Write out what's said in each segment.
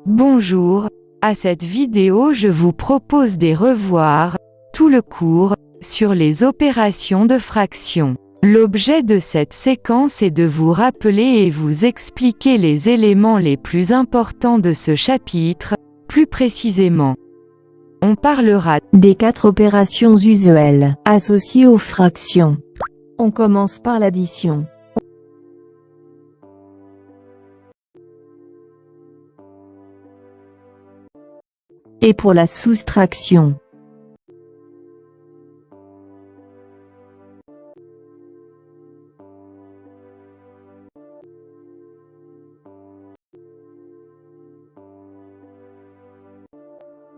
Bonjour, à cette vidéo je vous propose de revoir tout le cours sur les opérations de fraction. L'objet de cette séquence est de vous rappeler et vous expliquer les éléments les plus importants de ce chapitre. Plus précisément, on parlera des 4 opérations usuelles associées aux fractions. On commence par l'addition. Et pour la soustraction.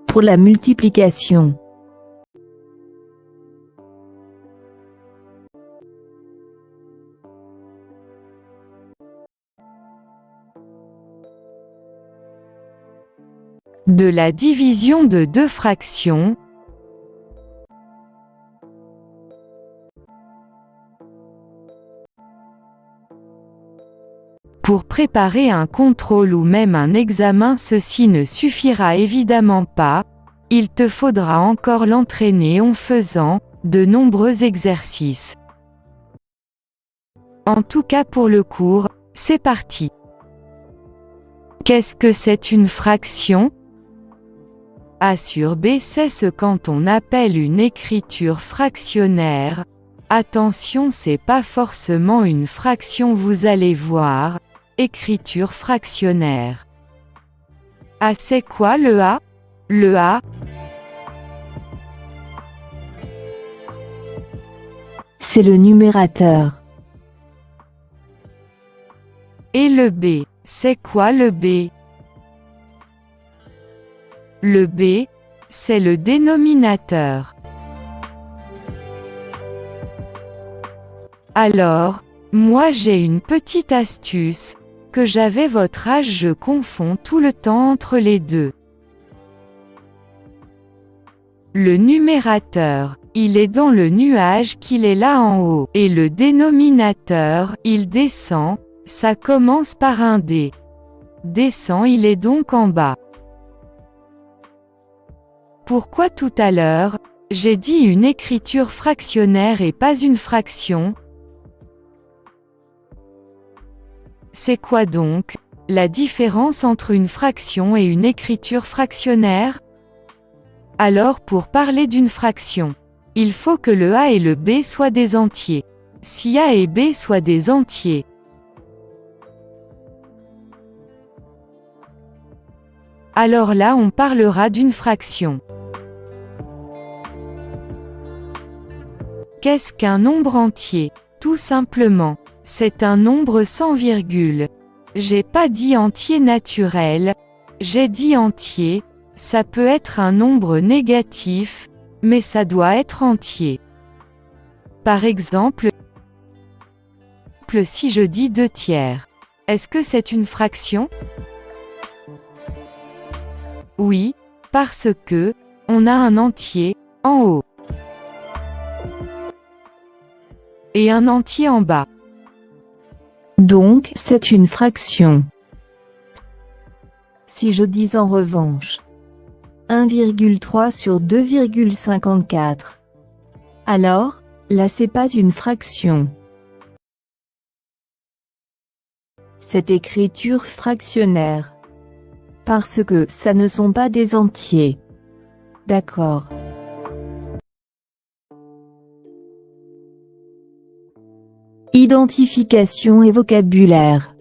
Pour la multiplication. de la division de deux fractions. Pour préparer un contrôle ou même un examen, ceci ne suffira évidemment pas, il te faudra encore l'entraîner en faisant de nombreux exercices. En tout cas pour le cours, c'est parti. Qu'est-ce que c'est une fraction ? A sur B, c'est ce qu'on appelle une écriture fractionnaire. Attention, c'est pas forcément une fraction, vous allez voir. Écriture fractionnaire. A, c'est quoi le A ? Le A, c'est le numérateur. et le B, c'est quoi le B ? Le B, c'est le dénominateur. Alors, moi j'ai une petite astuce, que j'avais votre âge, je confonds tout le temps entre les deux. Le numérateur, il est dans le nuage qu'il est là en haut, et le dénominateur, il descend, ça commence par un D. Descend, il est donc en bas. Pourquoi tout à l'heure, j'ai dit une écriture fractionnaire et pas une fraction ? C'est quoi donc la différence entre une fraction et une écriture fractionnaire ? Alors pour parler d'une fraction, il faut que le A et le B soient des entiers. Si A et B soient des entiers, alors là on parlera d'une fraction. Qu'est-ce qu'un nombre entier ? Tout simplement, c'est un nombre sans virgule. J'ai pas dit entier naturel, j'ai dit entier, ça peut être un nombre négatif, mais ça doit être entier. Par exemple, si je dis 2/3, est-ce que c'est une fraction ? Oui, parce que, on a un entier, en haut. Et un entier en bas. Donc, c'est une fraction. Si je dis en revanche 1,3 sur 2,54, alors, là c'est pas une fraction. C'est écriture fractionnaire. Parce que ça ne sont pas des entiers. D'accord. Identification et vocabulaire.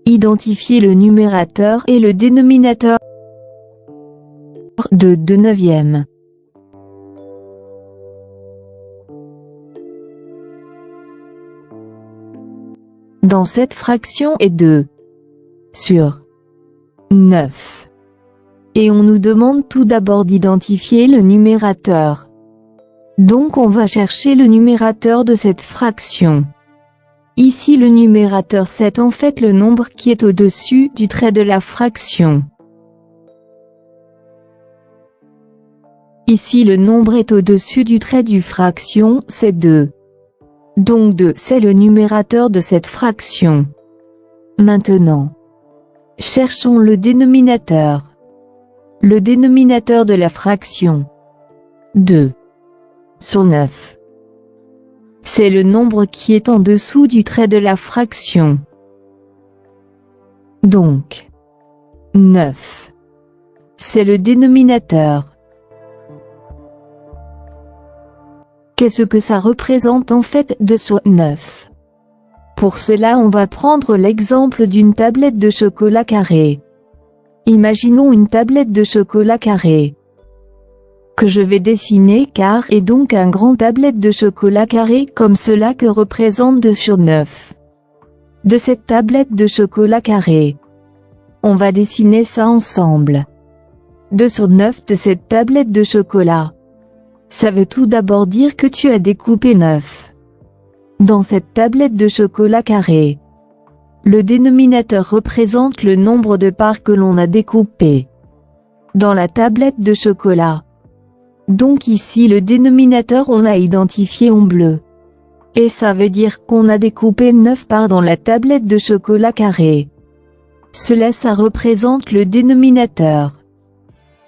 Identifier le numérateur et le dénominateur de 2/9. Dans cette fraction est 2 sur 9. Et on nous demande tout d'abord d'identifier le numérateur. Donc on va chercher le numérateur de cette fraction. Ici le numérateur c'est en fait le nombre qui est au-dessus du trait de la fraction. Ici le nombre est au-dessus du trait du fraction, c'est 2. Donc 2 c'est le numérateur de cette fraction. Maintenant, Cherchons le dénominateur. Le dénominateur de la fraction 2 sur 9. C'est le nombre qui est en dessous du trait de la fraction. Donc, 9. C'est le dénominateur. Qu'est-ce que ça représente en fait 2 sur 9? Pour cela on va prendre l'exemple d'une tablette de chocolat carré. Imaginons une tablette de chocolat carré que je vais dessiner car est donc un grand tablette de chocolat carré comme cela que représente 2 sur 9. De cette tablette de chocolat carré, on va dessiner ça ensemble. 2 sur 9 de cette tablette de chocolat. Ça veut tout d'abord dire que tu as découpé 9 dans cette tablette de chocolat carré. Le dénominateur représente le nombre de parts que l'on a découpées dans la tablette de chocolat. Donc ici le dénominateur on l'a identifié en bleu. Et ça veut dire qu'on a découpé 9 parts dans la tablette de chocolat carré. Cela ça représente le dénominateur.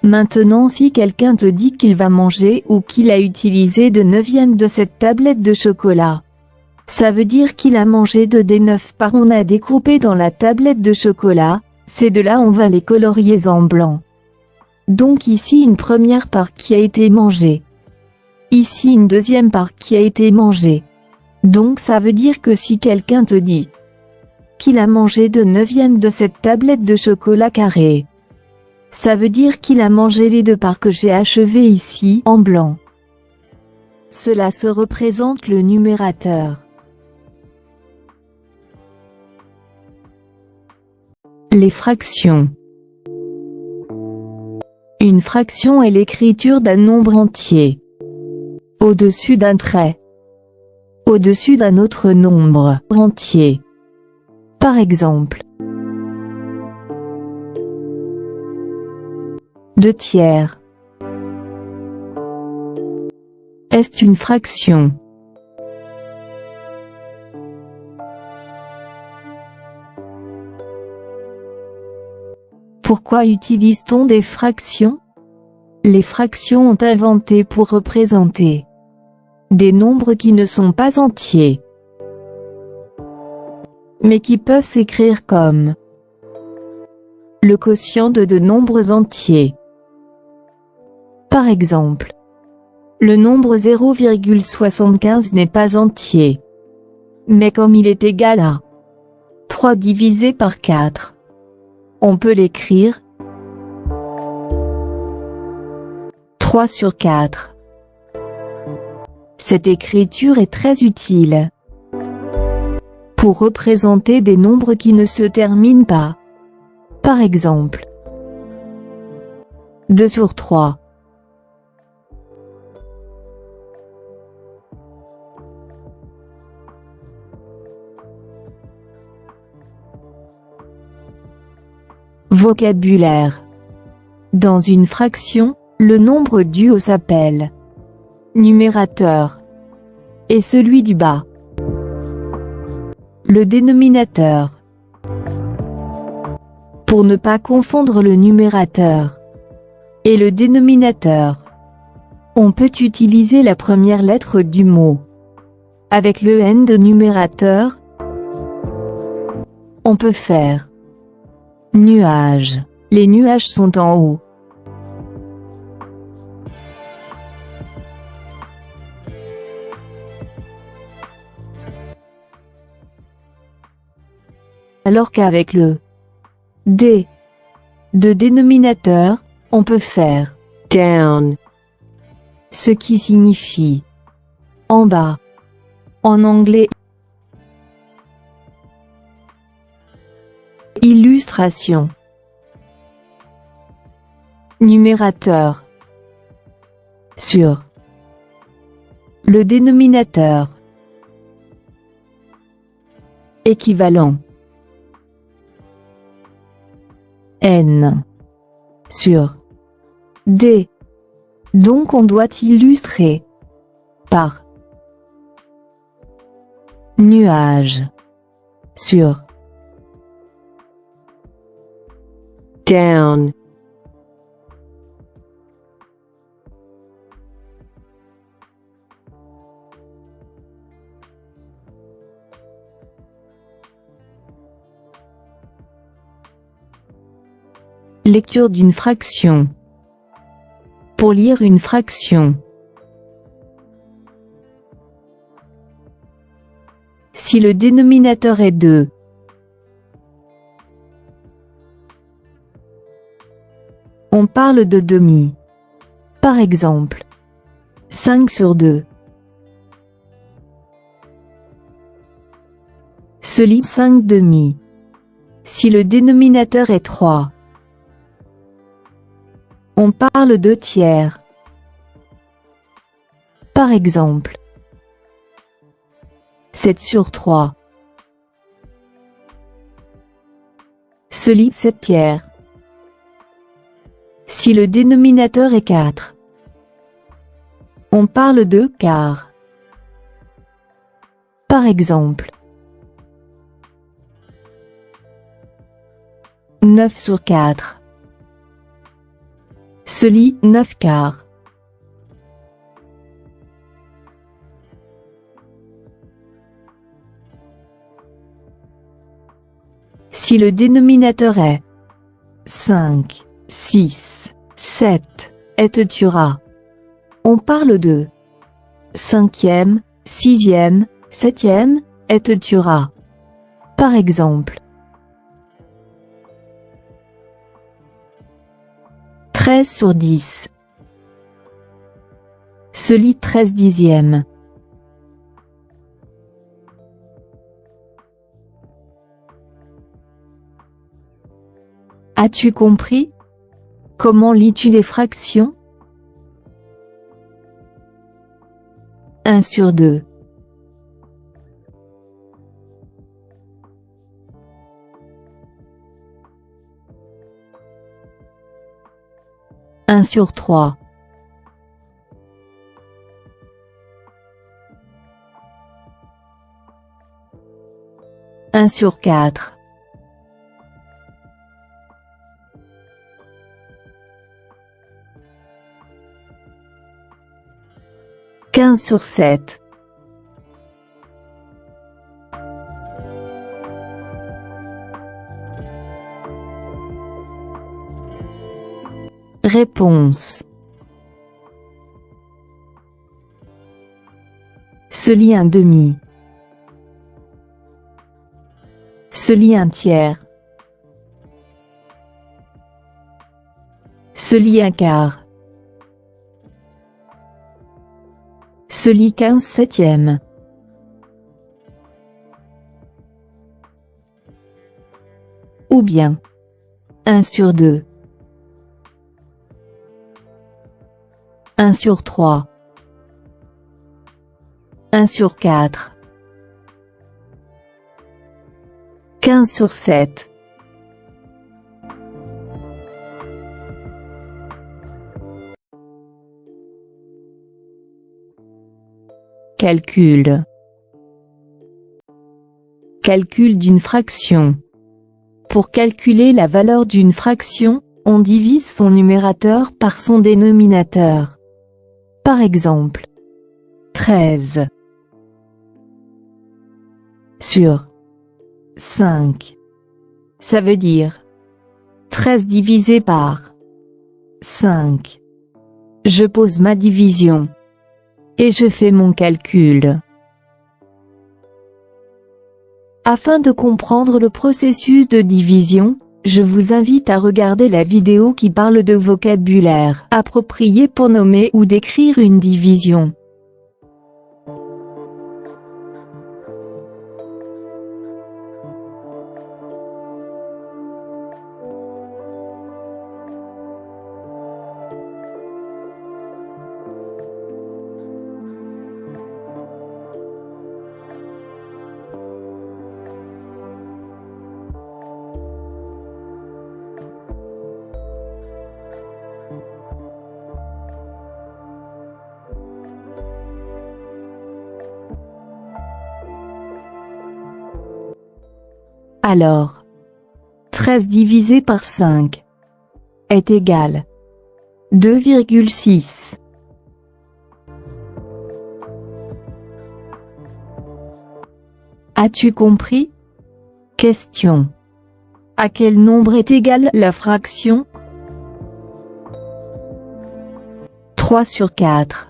Maintenant si quelqu'un te dit qu'il va manger ou qu'il a utilisé de 9e de cette tablette de chocolat, ça veut dire qu'il a mangé des 9 parts on a découpé dans la tablette de chocolat, ces deux-là on va les colorier en blanc. Donc ici une première part qui a été mangée. Ici une deuxième part qui a été mangée. Donc ça veut dire que si quelqu'un te dit qu'il a mangé de 9e de cette tablette de chocolat carré, ça veut dire qu'il a mangé les 2 parts que j'ai achevées ici en blanc. Cela se représente le numérateur. Les fractions. Une fraction est l'écriture d'un nombre entier au-dessus d'un trait, au-dessus d'un autre nombre entier. Par exemple, 2 tiers. Est une fraction. Pourquoi utilise-t-on des fractions? Les fractions ont inventé pour représenter des nombres qui ne sont pas entiers, mais qui peuvent s'écrire comme le quotient de 2 nombres entiers. Par exemple, le nombre 0,75 n'est pas entier, mais comme il est égal à 3 divisé par 4, on peut l'écrire 3 sur 4. Cette écriture est très utile pour représenter des nombres qui ne se terminent pas. Par exemple, 2 sur 3. Vocabulaire. Dans une fraction, le nombre du haut s'appelle numérateur et celui du bas le dénominateur. Pour ne pas confondre le numérateur et le dénominateur, on peut utiliser la première lettre du mot. Avec le N de numérateur, on peut faire nuage. Les nuages sont en haut. Alors qu'avec le D de dénominateur, on peut faire down, ce qui signifie en bas. En anglais. Illustration. Numérateur sur le dénominateur. Équivalent. N sur D. Donc on doit illustrer par nuage sur down, lecture d'une fraction. Pour lire une fraction, si le dénominateur est 2, on parle de demi. Par exemple, 5/2. Se lit 5/2. Si le dénominateur est 3, on parle de tiers. Par exemple, 7/3. Se lit 7/3. Si le dénominateur est 4, on parle de quart. Par exemple, 9/4. Se lit 9/4. Si le dénominateur est 5, 6, 7, etc., on parle de 5e, 6e, 7e, etc. Par exemple, 13/10. Se lit 13/10. As-tu compris? Comment lis-tu les fractions? 1/2. 1/3. 1/4. 15/7. Réponse. Se lit 1/2. Se lit 1/3. Se lit 1/4. Se lit 15/7. Ou bien 1/2. 1/3. 1/4. 15/7. Calcul. Calcul d'une fraction. Pour calculer la valeur d'une fraction, on divise son numérateur par son dénominateur. Par exemple, 13 sur 5. Ça veut dire 13 divisé par 5. Je pose ma division et je fais mon calcul. Afin de comprendre le processus de division, je vous invite à regarder la vidéo qui parle de vocabulaire approprié pour nommer ou décrire une division. Alors, 13 divisé par 5, est égal 2,6. As-tu compris? Question. À quel nombre est égale la fraction 3/4.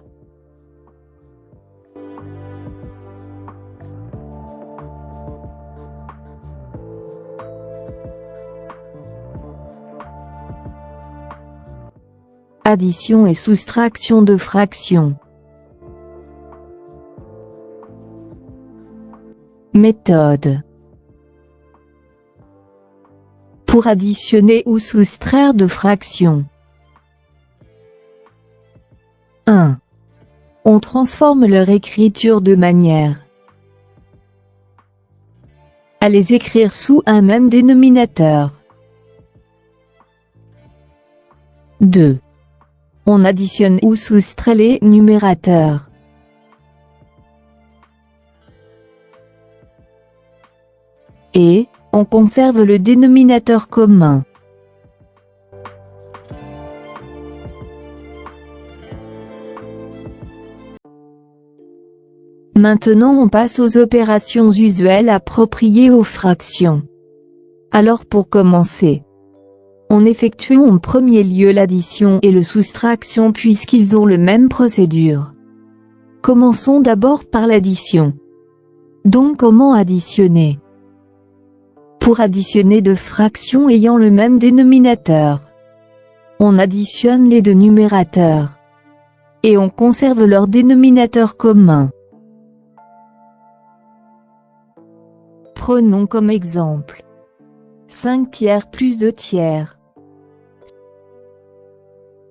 Addition et soustraction de fractions. Méthode. Pour additionner ou soustraire de fractions. 1. On transforme leur écriture de manière à les écrire sous un même dénominateur. 2. On additionne ou soustrait les numérateurs. Et, on conserve le dénominateur commun. Maintenant on passe aux opérations usuelles appropriées aux fractions. Alors pour commencer, on effectue en premier lieu l'addition et le soustraction puisqu'ils ont le même procédure. Commençons d'abord par l'addition. Donc comment additionner? Pour additionner deux fractions ayant le même dénominateur, on additionne les deux numérateurs. Et on conserve leur dénominateur commun. Prenons comme exemple 5/3 plus 2/3.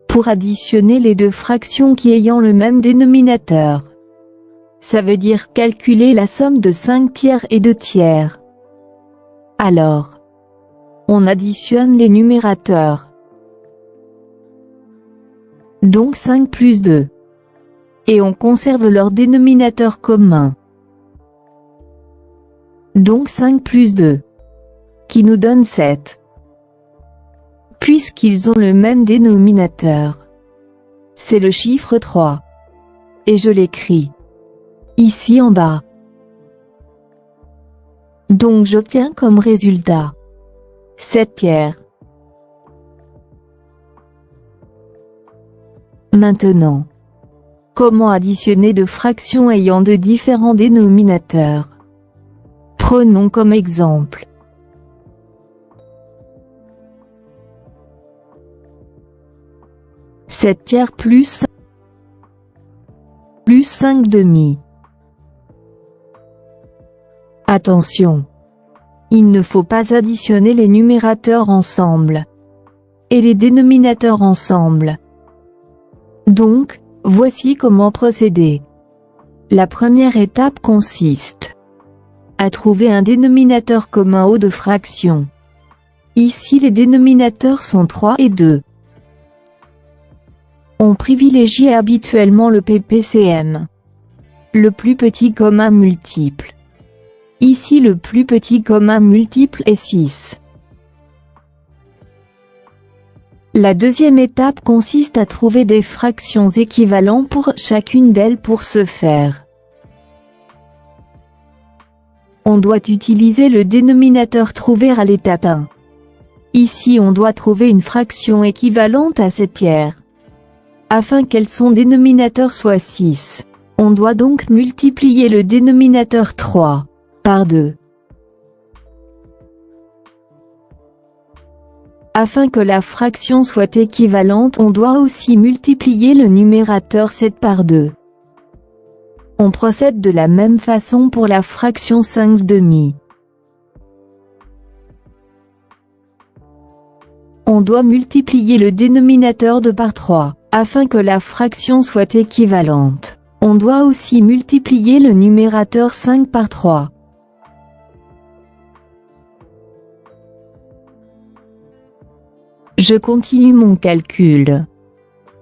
Pour additionner les deux fractions qui ayant le même dénominateur, ça veut dire calculer la somme de 5/3 et 2/3. Alors, on additionne les numérateurs. Donc 5 plus 2. Et on conserve leur dénominateur commun. Donc 5 plus 2. Qui nous donne 7. Puisqu'ils ont le même dénominateur. C'est le chiffre 3. Et je l'écris ici en bas. Donc j'obtiens comme résultat 7/3. Maintenant, comment additionner deux fractions ayant de différents dénominateurs? Prenons comme exemple 7/3 plus 5/2. Attention! Il ne faut pas additionner les numérateurs ensemble et les dénominateurs ensemble. Donc, voici comment procéder. La première étape consiste à trouver un dénominateur commun aux deux fractions. Ici les dénominateurs sont 3 et 2. On privilégie habituellement le PPCM, le plus petit commun multiple. Ici le plus petit commun multiple est 6. La deuxième étape consiste à trouver des fractions équivalentes pour chacune d'elles. Pour ce faire, on doit utiliser le dénominateur trouvé à l'étape 1. Ici on doit trouver une fraction équivalente à 7/3. Afin qu'elle son dénominateur soit 6, on doit donc multiplier le dénominateur 3 par 2. Afin que la fraction soit équivalente, on doit aussi multiplier le numérateur 7 par 2. On procède de la même façon pour la fraction 5/2. On doit multiplier le dénominateur 2 par 3. Afin que la fraction soit équivalente, on doit aussi multiplier le numérateur 5 par 3. Je continue mon calcul.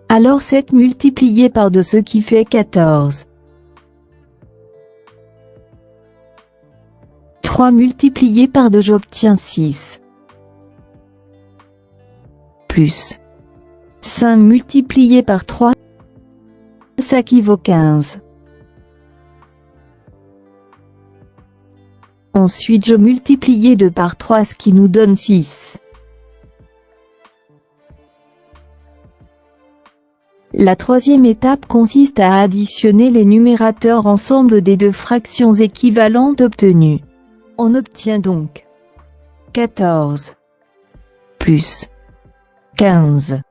Alors 7 multiplié par 2, ce qui fait 14. 3 multiplié par 2, j'obtiens 6. plus 5 multiplié par 3, ça équivaut 15. Ensuite je multipliais 2 par 3, ce qui nous donne 6. La troisième étape consiste à additionner les numérateurs ensemble des deux fractions équivalentes obtenues. On obtient donc 14 plus 15.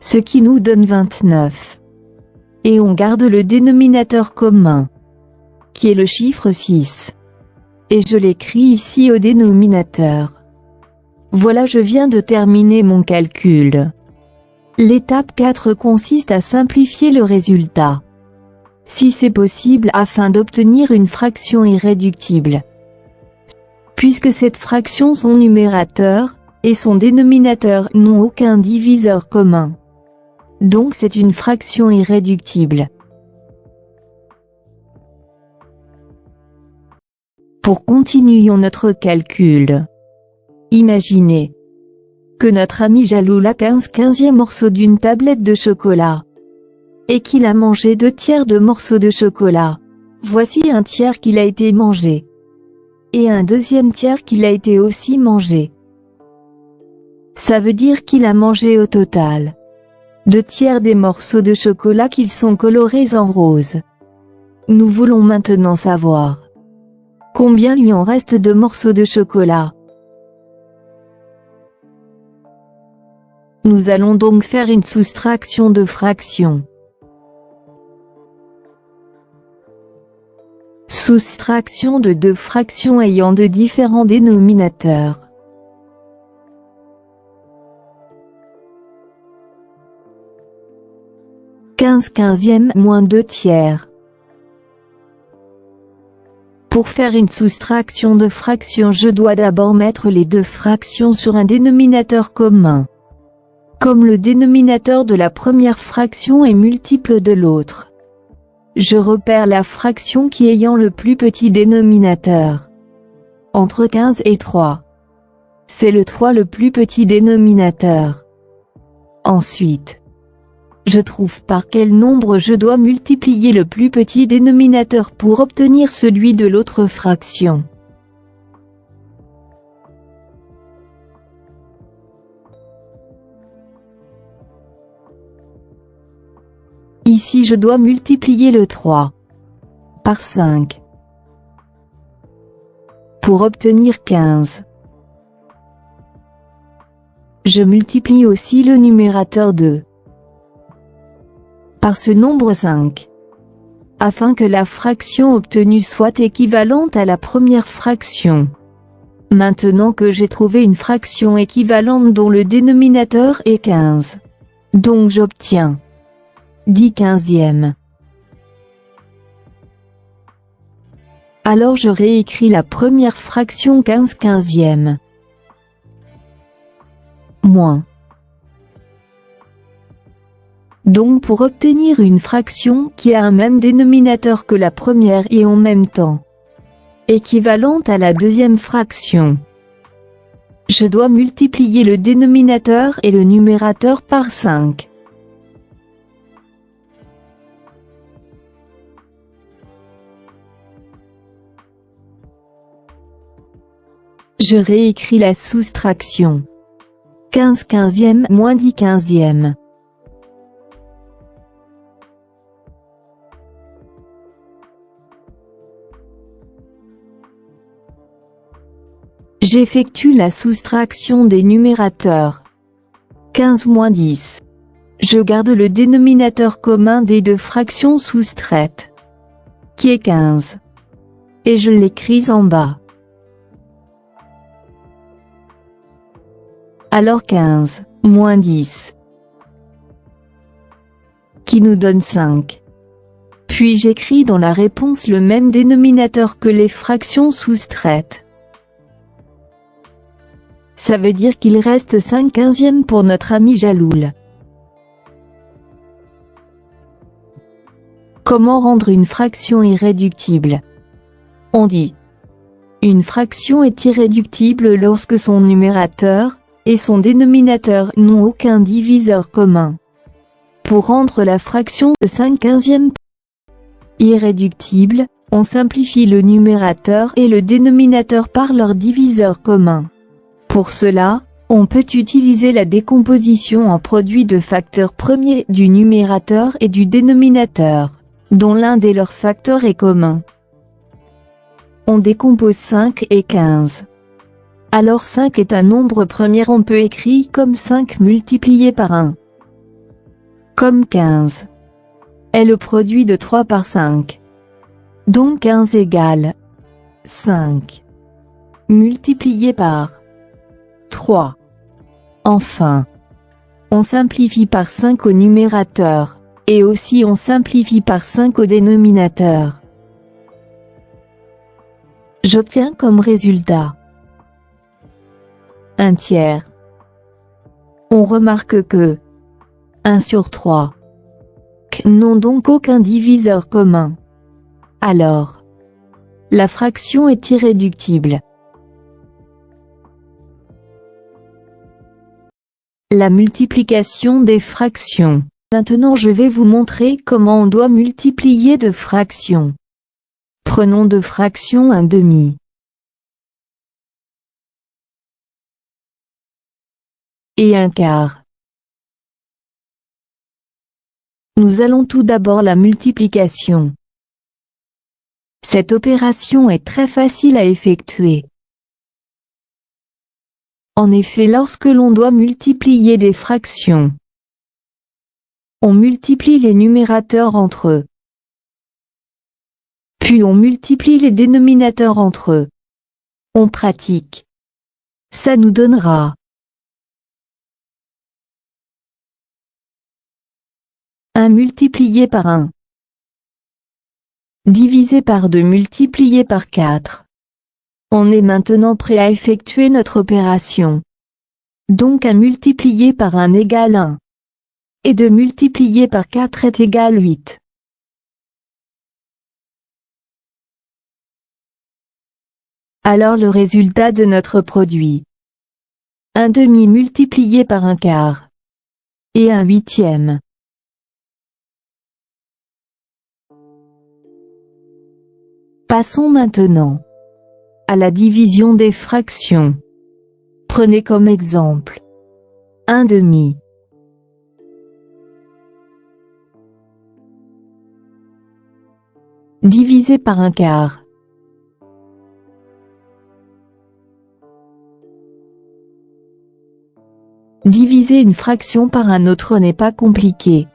Ce qui nous donne 29. Et on garde le dénominateur commun, qui est le chiffre 6. Et je l'écris ici au dénominateur. Voilà, je viens de terminer mon calcul. L'étape 4 consiste à simplifier le résultat, si c'est possible, afin d'obtenir une fraction irréductible. Puisque cette fraction, son numérateur et son dénominateur n'ont aucun diviseur commun. Donc c'est une fraction irréductible. Pour continuer notre calcul, imaginez que notre ami Jaloul a 15/15e morceau d'une tablette de chocolat, et qu'il a mangé 2/3 de morceaux de chocolat. Voici un tiers qu'il a été mangé, et un deuxième tiers qu'il a été aussi mangé. Ça veut dire qu'il a mangé au total 2/3 des morceaux de chocolat qu'ils sont colorés en rose. Nous voulons maintenant savoir combien lui en reste de morceaux de chocolat. Nous allons donc faire une soustraction de fractions. Soustraction de deux fractions ayant de différents dénominateurs. « 15/15e moins 2/3. Pour faire une soustraction de fractions, je dois d'abord mettre les deux fractions sur un dénominateur commun. Comme le dénominateur de la première fraction est multiple de l'autre, je repère la fraction qui ayant le plus petit dénominateur. Entre 15 et 3. C'est le 3 le plus petit dénominateur. Ensuite, je trouve par quel nombre je dois multiplier le plus petit dénominateur pour obtenir celui de l'autre fraction. Ici je dois multiplier le 3 par 5 pour obtenir 15. Je multiplie aussi le numérateur 2 par ce nombre 5, afin que la fraction obtenue soit équivalente à la première fraction. Maintenant que j'ai trouvé une fraction équivalente dont le dénominateur est 15, donc j'obtiens 10/15e. Alors je réécris la première fraction 15/15e. Moins. Donc pour obtenir une fraction qui a un même dénominateur que la première et en même temps équivalente à la deuxième fraction, je dois multiplier le dénominateur et le numérateur par 5. Je réécris la soustraction. 15/15e moins 10/15e. J'effectue la soustraction des numérateurs. 15 moins 10. Je garde le dénominateur commun des deux fractions soustraites, qui est 15. Et je l'écris en bas. Alors 15 moins 10, qui nous donne 5. Puis j'écris dans la réponse le même dénominateur que les fractions soustraites. Ça veut dire qu'il reste 5/15e pour notre ami Jaloul. Comment rendre une fraction irréductible? On dit: une fraction est irréductible lorsque son numérateur et son dénominateur n'ont aucun diviseur commun. Pour rendre la fraction de 5/15 irréductible, on simplifie le numérateur et le dénominateur par leur diviseur commun. Pour cela, on peut utiliser la décomposition en produit de facteurs premiers du numérateur et du dénominateur, dont l'un de leurs facteurs est commun. On décompose 5 et 15. Alors 5 est un nombre premier, on peut écrire comme 5 multiplié par 1. Comme 15 est le produit de 3 par 5. Donc 15 égale 5 multiplié par 3. Enfin, on simplifie par 5 au numérateur, et aussi on simplifie par 5 au dénominateur. J'obtiens comme résultat 1/3. On remarque que 1/3 n'ont donc aucun diviseur commun. Alors, la fraction est irréductible. La multiplication des fractions. Maintenant je vais vous montrer comment on doit multiplier deux fractions. Prenons deux fractions 1/2 et 1/4. Nous allons tout d'abord la multiplication. Cette opération est très facile à effectuer. En effet, lorsque l'on doit multiplier des fractions, on multiplie les numérateurs entre eux. Puis on multiplie les dénominateurs entre eux. On pratique. Ça nous donnera 1 multiplié par 1 divisé par 2 multiplié par 4. On est maintenant prêt à effectuer notre opération. Donc 1 multiplié par 1 égale 1. Et 2 multiplié par 4 est égal 8. Alors le résultat de notre produit: 1/2 multiplié par 1/4 et 1/8. Passons maintenant à la division des fractions. Prenez comme exemple 1/2 divisé par 1/4. Diviser une fraction par un autre n'est pas compliqué.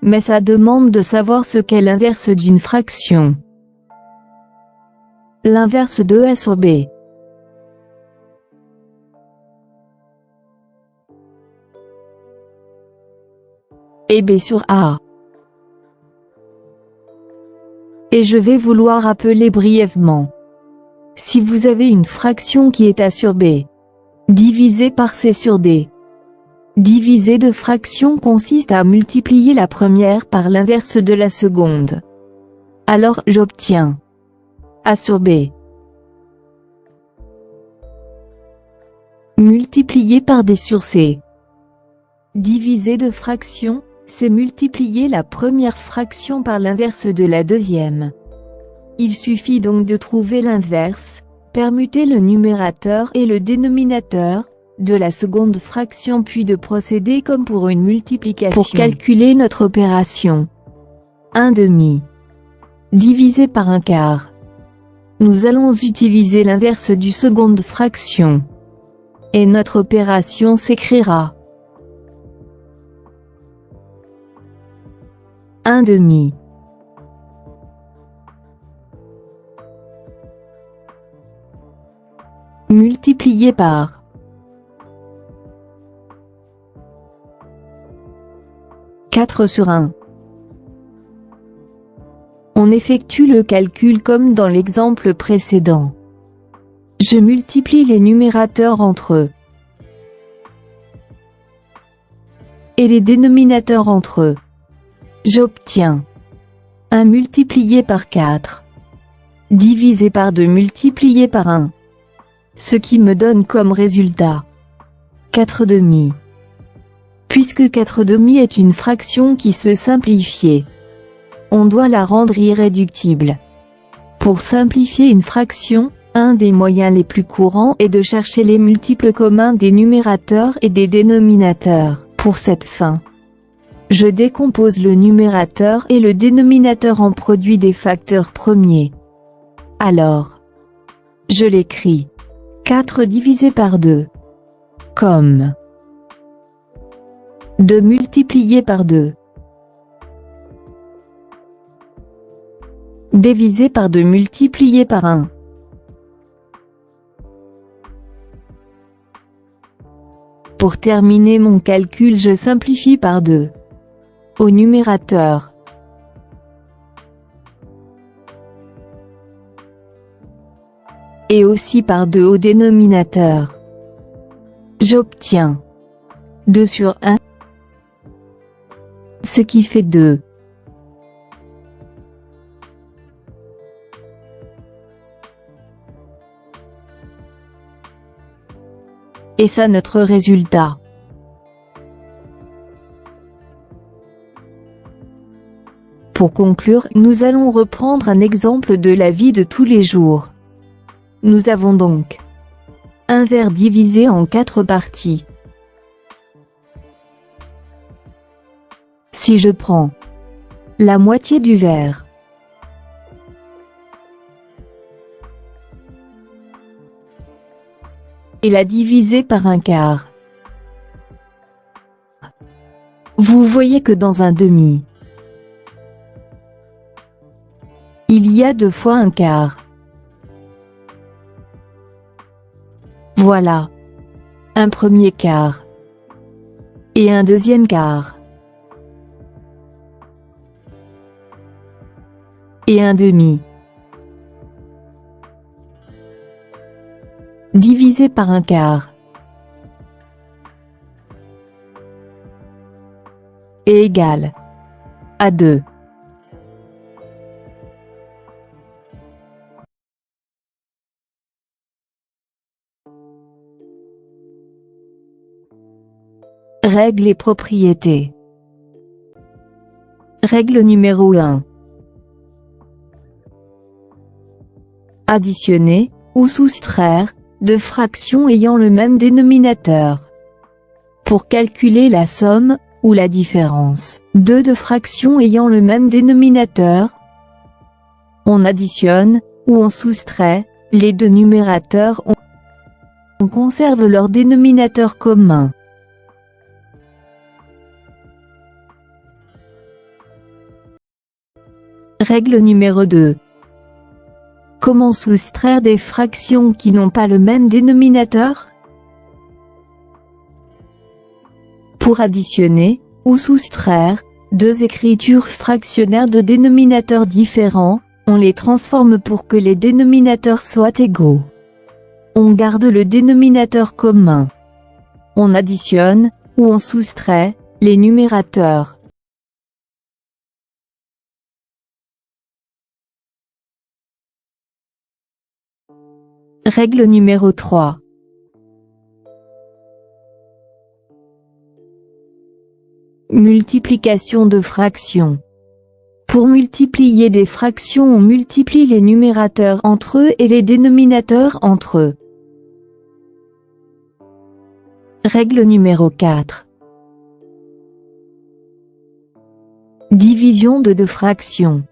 Mais ça demande de savoir ce qu'est l'inverse d'une fraction. L'inverse de A sur B. Et B sur A. Et je vais vouloir rappeler brièvement. Si vous avez une fraction qui est A sur B, divisée par C sur D. Diviser deux fractions consiste à multiplier la première par l'inverse de la seconde. Alors j'obtiens A sur B multiplié par D sur C. Diviser deux fractions, c'est multiplier la première fraction par l'inverse de la deuxième. Il suffit donc de trouver l'inverse, permuter le numérateur et le dénominateur de la seconde fraction, puis de procéder comme pour une multiplication. Pour calculer notre opération 1/2 divisé par 1/4, nous allons utiliser l'inverse du seconde fraction. Et notre opération s'écrira 1/2 multiplié par 4 sur 1. On effectue le calcul comme dans l'exemple précédent. Je multiplie les numérateurs entre eux et les dénominateurs entre eux. J'obtiens 1 multiplié par 4, divisé par 2 multiplié par 1, ce qui me donne comme résultat 4/2. Puisque 4/2 est une fraction qui se simplifie, on doit la rendre irréductible. Pour simplifier une fraction, un des moyens les plus courants est de chercher les multiples communs des numérateurs et des dénominateurs. Pour cette fin, je décompose le numérateur et le dénominateur en produit des facteurs premiers. Alors, je l'écris 4 divisé par 2 comme 2 multiplié par 2 divisé par 2 multiplié par 1. Pour terminer mon calcul, je simplifie par 2 au numérateur et aussi par 2 au dénominateur. J'obtiens 2 sur 1, ce qui fait 2. Et ça notre résultat. Pour conclure, nous allons reprendre un exemple de la vie de tous les jours. Nous avons donc un verre divisé en 4 parties. Si je prends la moitié du verre et la diviser par un quart, vous voyez que dans un demi, il y a 2 fois un quart. Voilà un premier quart et un deuxième quart et un demi divisé par un quart est égal à 2. Règles et propriétés. Règle numéro 1. Additionner ou soustraire deux fractions ayant le même dénominateur. Pour calculer la somme ou la différence de deux fractions ayant le même dénominateur, on additionne ou on soustrait les deux numérateurs, on conserve leur dénominateur commun. Règle numéro 2. Comment soustraire des fractions qui n'ont pas le même dénominateur? Pour additionner ou soustraire deux écritures fractionnaires de dénominateurs différents, on les transforme pour que les dénominateurs soient égaux. On garde le dénominateur commun. On additionne ou on soustrait les numérateurs. Règle numéro 3. Multiplication de fractions. Pour multiplier des fractions, on multiplie les numérateurs entre eux et les dénominateurs entre eux. Règle numéro 4. Division de deux fractions.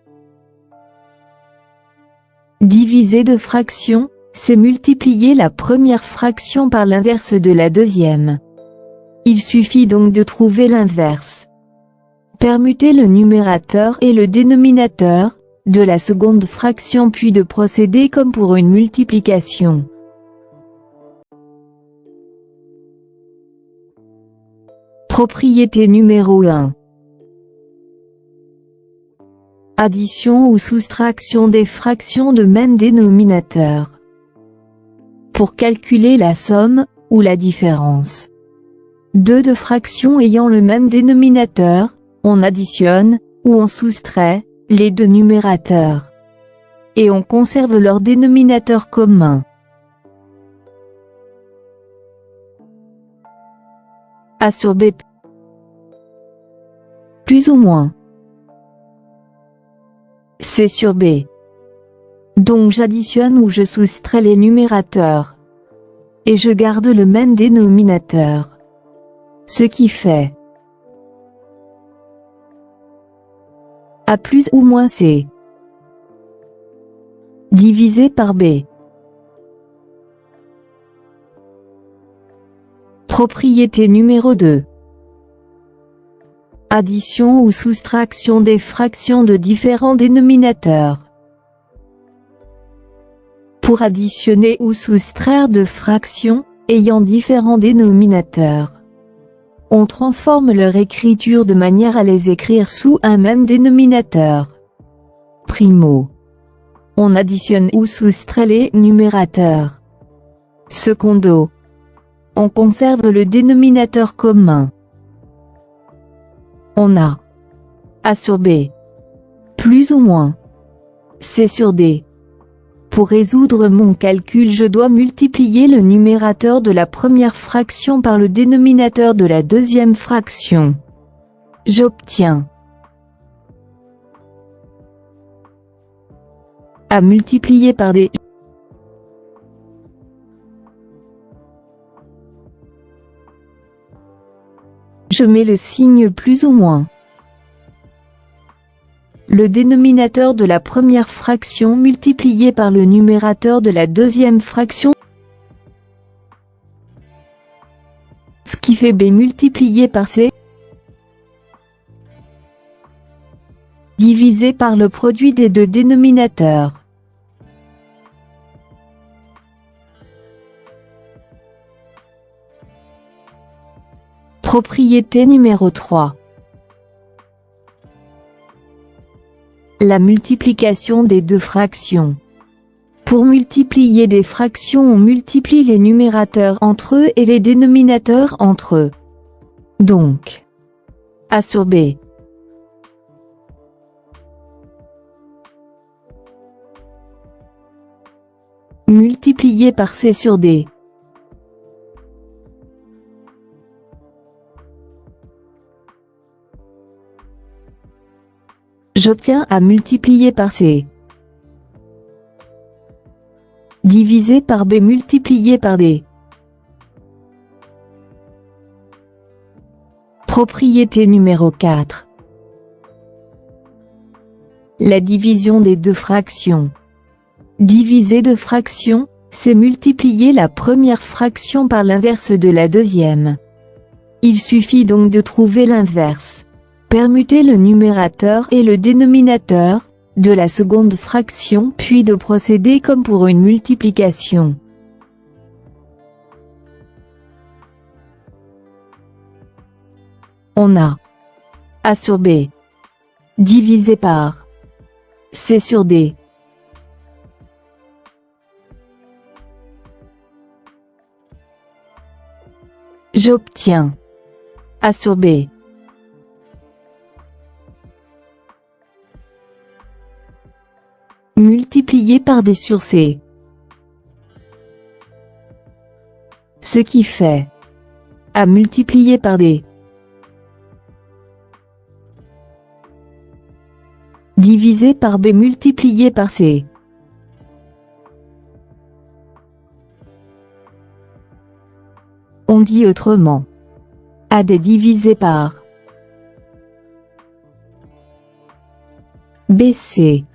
Diviser deux fractions, c'est multiplier la première fraction par l'inverse de la deuxième. Il suffit donc de trouver l'inverse. Permuter le numérateur et le dénominateur de la seconde fraction puis de procéder comme pour une multiplication. Propriété numéro 1. Addition ou soustraction des fractions de même dénominateur. Pour calculer la somme ou la différence de deux fractions ayant le même dénominateur, on additionne ou on soustrait les deux numérateurs. Et on conserve leur dénominateur commun. A sur B plus ou moins C sur B. Donc j'additionne ou je soustrais les numérateurs. Et je garde le même dénominateur. Ce qui fait A plus ou moins C divisé par B. Propriété numéro 2. Addition ou soustraction des fractions de différents dénominateurs. Pour additionner ou soustraire deux fractions ayant différents dénominateurs, on transforme leur écriture de manière à les écrire sous un même dénominateur. Primo. On additionne ou soustrait les numérateurs. Secondo. On conserve le dénominateur commun. On a A sur B plus ou moins C sur D. Pour résoudre mon calcul, je dois multiplier le numérateur de la première fraction par le dénominateur de la deuxième fraction. J'obtiens A multiplié par D. Je mets le signe plus ou moins. Le dénominateur de la première fraction multiplié par le numérateur de la deuxième fraction, ce qui fait B multiplié par C, divisé par le produit des deux dénominateurs. Propriété numéro 3. La multiplication des deux fractions. Pour multiplier des fractions, on multiplie les numérateurs entre eux et les dénominateurs entre eux. Donc, A sur B multiplié par C sur D. J'obtiens A multiplié par C divisé par B multiplié par D. Propriété numéro 4. La division des deux fractions. Diviser deux fractions, c'est multiplier la première fraction par l'inverse de la deuxième. Il suffit donc de trouver l'inverse. Permuter le numérateur et le dénominateur de la seconde fraction, puis de procéder comme pour une multiplication. On a A sur B divisé par C sur D. J'obtiens A sur B multiplié par D sur C. Ce qui fait A multiplié par D divisé par B multiplié par C. On dit autrement AD divisé par BC.